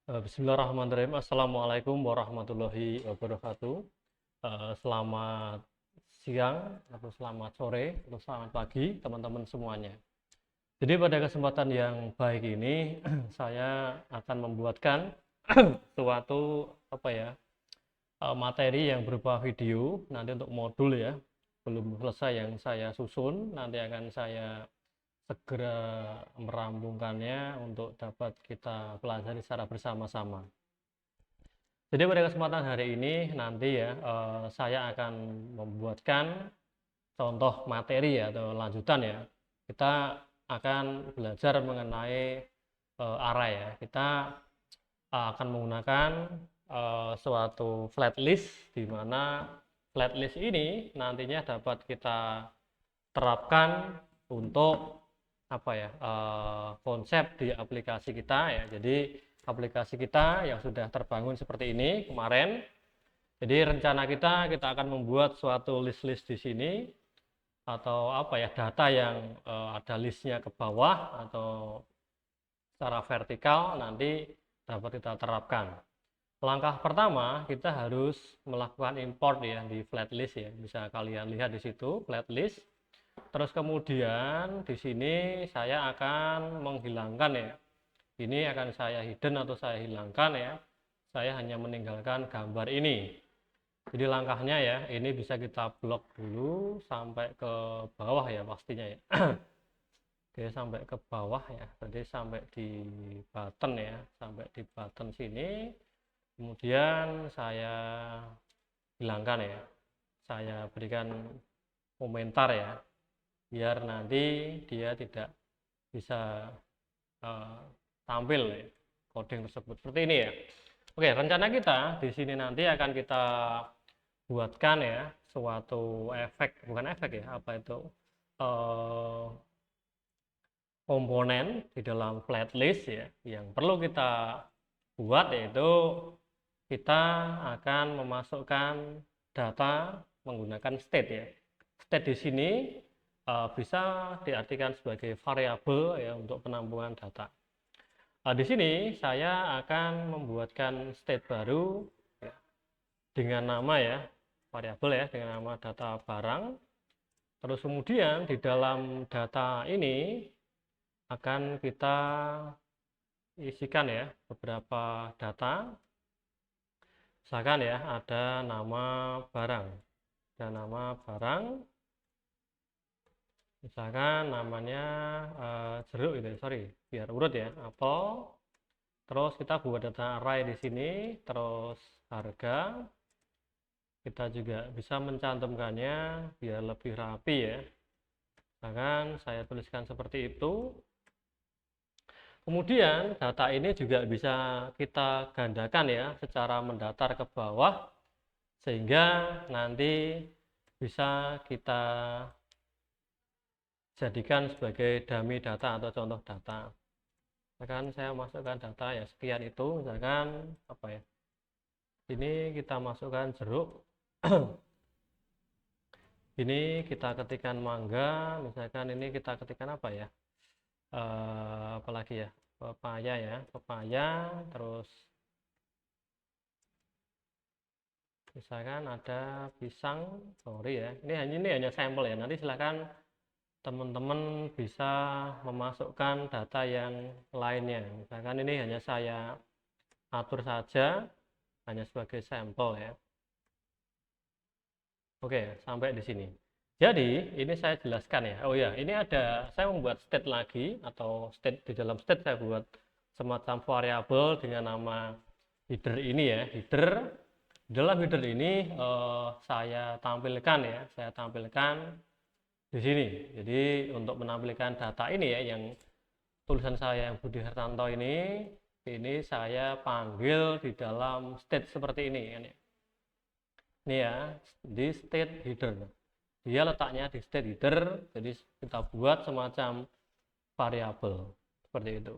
Bismillahirrahmanirrahim. Assalamualaikum warahmatullahi wabarakatuh. Selamat siang atau selamat sore atau selamat pagi teman-teman semuanya. Jadi pada kesempatan yang baik ini saya akan membuatkan suatu materi yang berupa video nanti untuk modul ya. Belum selesai yang saya susun, nanti akan saya segera merampungkannya untuk dapat kita pelajari secara bersama-sama. Jadi pada kesempatan hari ini nanti ya saya akan membuatkan contoh materi ya, atau lanjutan ya. Kita akan belajar mengenai array ya. Kita akan menggunakan suatu flat list, di mana flat list ini nantinya dapat kita terapkan untuk konsep di aplikasi kita ya. Jadi aplikasi kita yang sudah terbangun seperti ini kemarin. Jadi rencana kita akan membuat suatu list-list di sini, atau data yang ada listnya ke bawah atau secara vertikal nanti dapat kita terapkan. Langkah pertama kita harus melakukan import ya di flat list ya. Bisa kalian lihat di situ flat list. Terus kemudian di sini saya akan menghilangkan ya. Ini akan saya hidden atau saya hilangkan ya. Saya hanya meninggalkan gambar ini. Jadi langkahnya ya, ini bisa kita blok dulu sampai ke bawah ya pastinya ya. Oke, sampai ke bawah ya. Jadi sampai di button ya, sampai di button sini. Kemudian saya hilangkan ya. Saya berikan komentar ya, biar nanti dia tidak bisa tampil ya, coding tersebut seperti ini ya. Oke, rencana kita di sini nanti akan kita buatkan ya suatu efek, bukan efek ya, komponen di dalam flat list ya. Yang perlu kita buat yaitu kita akan memasukkan data menggunakan state ya. State di sini bisa diartikan sebagai variabel ya untuk penampungan data. Di sini saya akan membuatkan state baru ya, dengan nama ya variabel ya, dengan nama data barang. Terus kemudian di dalam data ini akan kita isikan ya beberapa data. Misalkan ya ada nama barang, misalkan namanya jeruk gitu, biar urut ya, apel. Terus kita buat data array di sini, terus harga. Kita juga bisa mencantumkannya biar lebih rapi ya. Misalkan saya tuliskan seperti itu. Kemudian data ini juga bisa kita gandakan ya secara mendatar ke bawah, sehingga nanti bisa kita jadikan sebagai dummy data atau contoh data. Misalkan saya masukkan data ya sekian itu, misalkan ini kita masukkan jeruk. Ini kita ketikkan mangga, misalkan ini kita ketikkan apalagi ya, pepaya, terus misalkan ada pisang, ini hanya sampel ya. Nanti silahkan teman-teman bisa memasukkan data yang lainnya. Misalkan ini hanya saya atur saja, hanya sebagai sampel ya. Oke, sampai di sini. Jadi ini saya jelaskan ya. Oh ya, ini saya membuat state lagi, atau state di dalam state saya buat semacam variabel dengan nama header ini ya. Dalam header ini saya tampilkan di sini. Jadi untuk menampilkan data ini ya, yang tulisan saya yang Budi Hartanto ini saya panggil di dalam state seperti ini ya. Ini ya, di state header. Dia letaknya di state header, jadi kita buat semacam variabel seperti itu.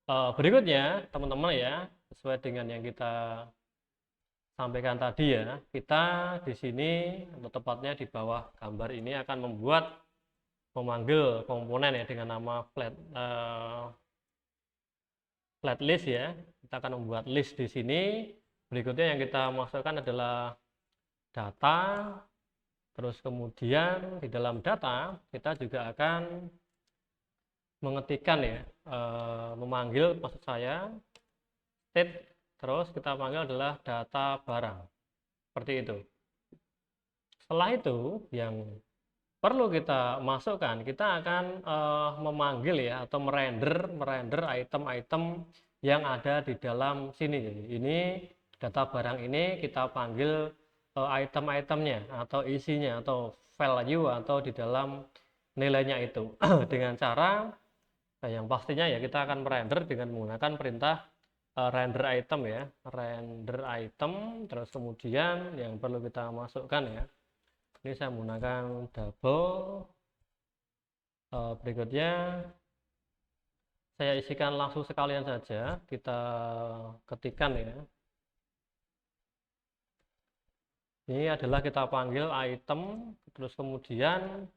Berikutnya teman-teman ya, sesuai dengan yang kita sampaikan tadi ya, kita di sini atau tepatnya di bawah gambar ini akan memanggil komponen ya dengan nama flat list ya. kita akan membuat list di sini. Berikutnya yang kita masukkan adalah data, terus kemudian di dalam data kita juga akan mengetikkan ya, memanggil, maksud saya state, terus kita panggil adalah data barang, seperti itu. Setelah itu yang perlu kita masukkan, kita akan memanggil ya, atau merender item-item yang ada di dalam sini. Jadi ini data barang ini kita panggil item-itemnya atau isinya atau value atau di dalam nilainya itu dengan cara yang pastinya ya kita akan merender dengan menggunakan perintah render item ya, render item. Terus kemudian yang perlu kita masukkan ya, ini saya menggunakan double. Berikutnya saya isikan langsung sekalian saja, kita ketikkan ya. Ini adalah kita panggil item, terus kemudian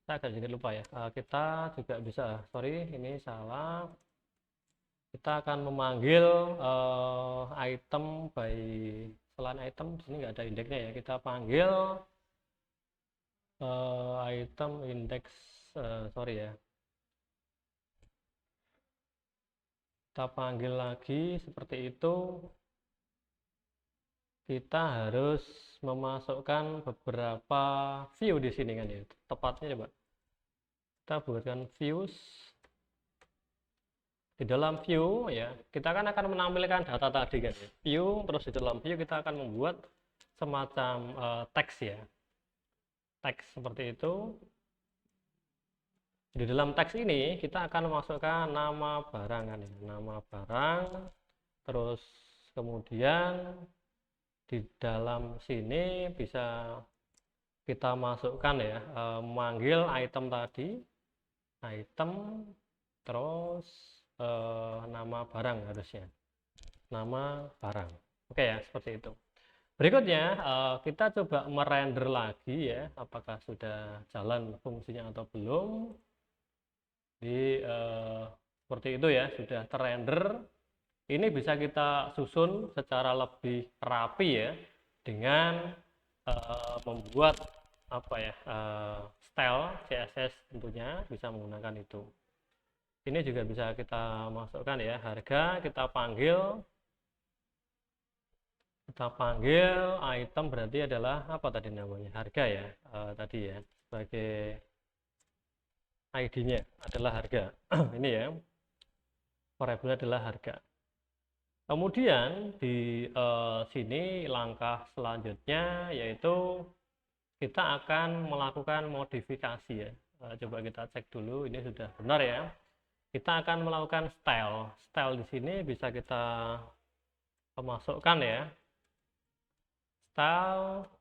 saya agak sedikit lupa ya, kita juga bisa, sorry ini salah, kita akan memanggil item by, selain item di sini nggak ada indeksnya ya, kita panggil item index, sorry ya, kita panggil lagi seperti itu. Kita harus memasukkan beberapa view di sini kan ya, tepatnya coba kita buatkan views. Di dalam view ya, kita kan akan menampilkan data tadi kan ya, view, terus di dalam view kita akan membuat semacam teks ya, teks seperti itu. Di dalam teks ini kita akan memasukkan nama barang kan ya, nama barang, terus kemudian di dalam sini bisa kita masukkan ya, memanggil item tadi, item, terus nama barang, harusnya nama barang. Oke ya, seperti itu. Berikutnya kita coba merender lagi ya, apakah sudah jalan fungsinya atau belum. Jadi seperti itu ya, sudah terrender. Ini bisa kita susun secara lebih rapi ya, dengan membuat apa ya, style CSS, tentunya bisa menggunakan itu. Ini juga bisa kita masukkan ya, harga kita panggil item, berarti adalah apa tadi namanya, harga ya, tadi ya, sebagai ID-nya adalah harga. Ini ya, variabel adalah harga. Kemudian di sini langkah selanjutnya yaitu kita akan melakukan modifikasi ya. Coba kita cek dulu ini sudah benar ya. Kita akan melakukan style. Style di sini bisa kita masukkan ya. Style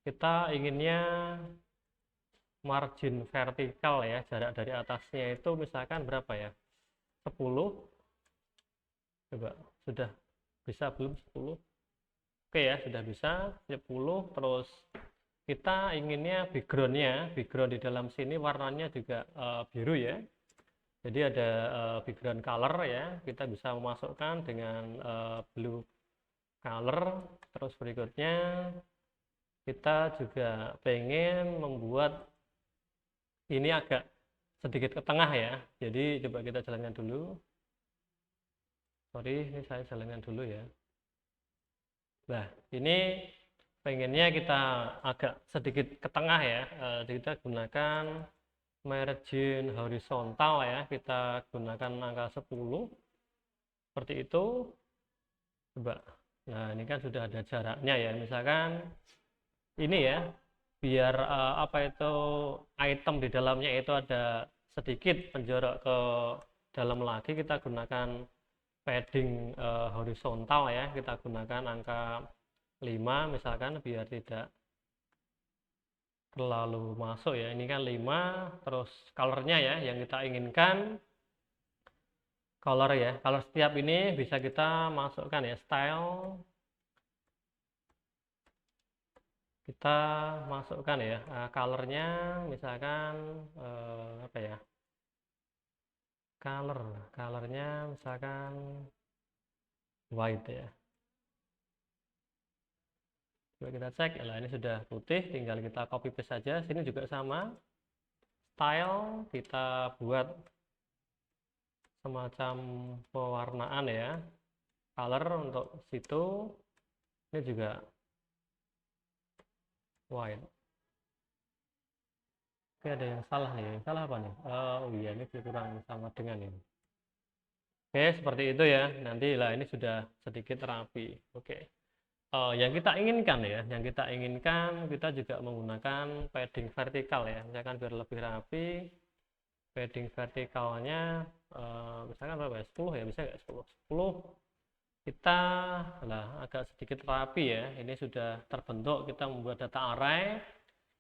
kita inginnya margin vertikal ya, jarak dari atasnya itu misalkan berapa ya? 10. Coba sudah bisa belum 10? Oke ya, sudah bisa 10. Terus kita inginnya background di dalam sini warnanya juga biru ya, jadi ada background color ya, kita bisa memasukkan dengan blue color. Terus berikutnya kita juga pengen membuat ini agak sedikit ke tengah ya, jadi coba kita jalankan dulu. Sorry, ini saya jalankan dulu ya. Nah, ini pengennya kita agak sedikit ke tengah ya. Kita gunakan margin horizontal ya. Kita gunakan angka 10. Seperti itu. Coba. Nah, ini kan sudah ada jaraknya ya. Misalkan ini ya. Biar apa itu, item di dalamnya itu ada sedikit menjorok ke dalam lagi, kita gunakan padding horizontal ya, kita gunakan angka 5 misalkan, biar tidak terlalu masuk ya. Ini kan 5. Terus colornya ya, yang kita inginkan color ya, kalau setiap ini bisa kita masukkan ya, style kita masukkan ya, colornya misalkan apa ya, colornya misalkan white ya. Coba kita cek, lah ini sudah putih, tinggal kita copy paste saja. Sini juga sama, style kita buat semacam pewarnaan ya, color untuk situ. Ini juga white. Oke, ada yang salah nih. Salah apa nih? Oh iya, ini kurang sama dengan ini. Oke, seperti itu ya. Nanti lah ini sudah sedikit rapi. Oke. Yang kita inginkan ya, yang kita inginkan kita juga menggunakan padding vertikal ya. Misalkan biar lebih rapi, padding vertikalnya misalkan berapa ya? 10 ya, bisa nggak 10? 10 kita lah agak sedikit rapi ya. Ini sudah terbentuk, kita membuat data array,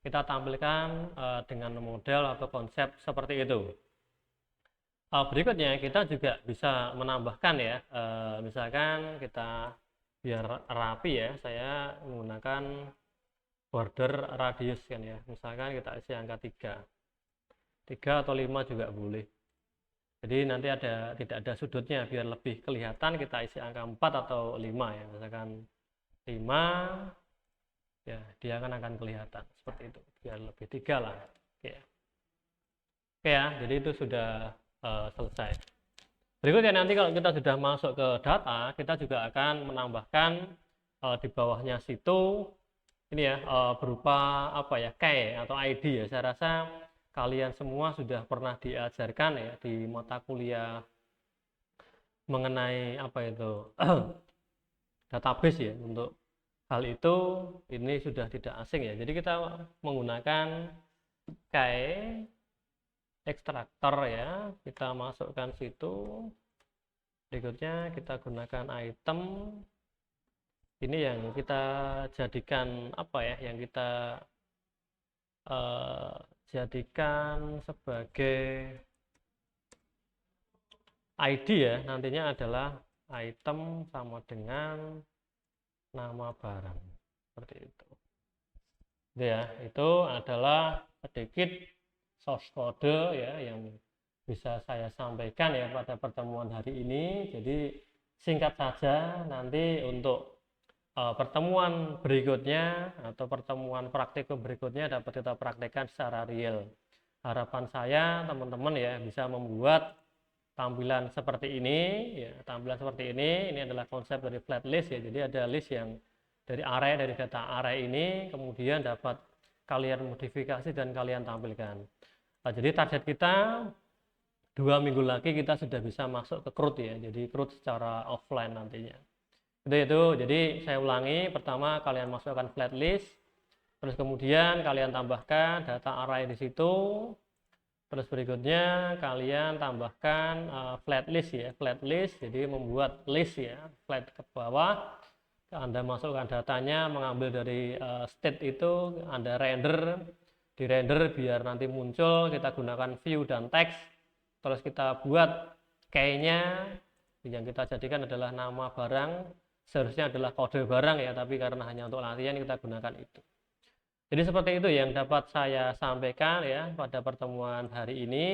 kita tampilkan dengan model atau konsep seperti itu. Berikutnya kita juga bisa menambahkan ya, misalkan kita biar rapi ya, saya menggunakan border radius kan ya, misalkan kita isi angka 3 atau 5 juga boleh. Jadi nanti tidak ada sudutnya, biar lebih kelihatan kita isi angka 4 atau 5 ya, misalkan 5 ya, dia akan kelihatan seperti itu, biar lebih 3 lah. Oke ya, jadi itu sudah selesai. Berikutnya nanti kalau kita sudah masuk ke data, kita juga akan menambahkan di bawahnya situ ini ya, berupa apa ya, key atau ID ya. Saya rasa kalian semua sudah pernah diajarkan ya di mata kuliah mengenai apa itu database ya. Untuk hal itu ini sudah tidak asing ya. Jadi kita menggunakan key ekstraktor ya, kita masukkan situ. Berikutnya kita gunakan item, ini yang kita jadikan apa ya, yang kita jadikan sebagai ID ya, nantinya adalah item sama dengan nama barang, seperti itu ya. Itu adalah sedikit source code ya yang bisa saya sampaikan ya pada pertemuan hari ini. Jadi singkat saja, nanti untuk pertemuan berikutnya atau pertemuan praktikum berikutnya dapat kita praktekkan secara real. Harapan saya teman-teman ya bisa membuat tampilan seperti ini ya, tampilan seperti ini adalah konsep dari flat list ya. Jadi ada list yang dari array, dari data array ini kemudian dapat kalian modifikasi dan kalian tampilkan. Nah, jadi target kita 2 minggu lagi kita sudah bisa masuk ke CRUD ya, jadi CRUD secara offline nantinya. Itu jadi saya ulangi, pertama kalian masukkan flat list, terus kemudian kalian tambahkan data array di situ, terus berikutnya kalian tambahkan flat list ya, flat list, jadi membuat list ya, flat ke bawah, Anda masukkan datanya, mengambil dari state itu, Anda render, di render biar nanti muncul, kita gunakan view dan text, terus kita buat key-nya yang kita jadikan adalah nama barang, seharusnya adalah kode barang ya, tapi karena hanya untuk latihan kita gunakan itu. Jadi seperti itu yang dapat saya sampaikan ya pada pertemuan hari ini.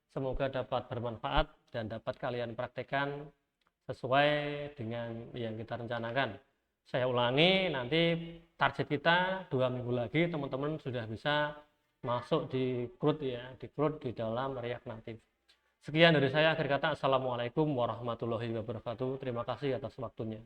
Semoga dapat bermanfaat dan dapat kalian praktekkan sesuai dengan yang kita rencanakan. Saya ulangi, nanti target kita 2 minggu lagi teman-teman sudah bisa masuk di CRUD ya, di CRUD di dalam React Native. Sekian dari saya, akhir kata assalamualaikum warahmatullahi wabarakatuh. Terima kasih atas waktunya.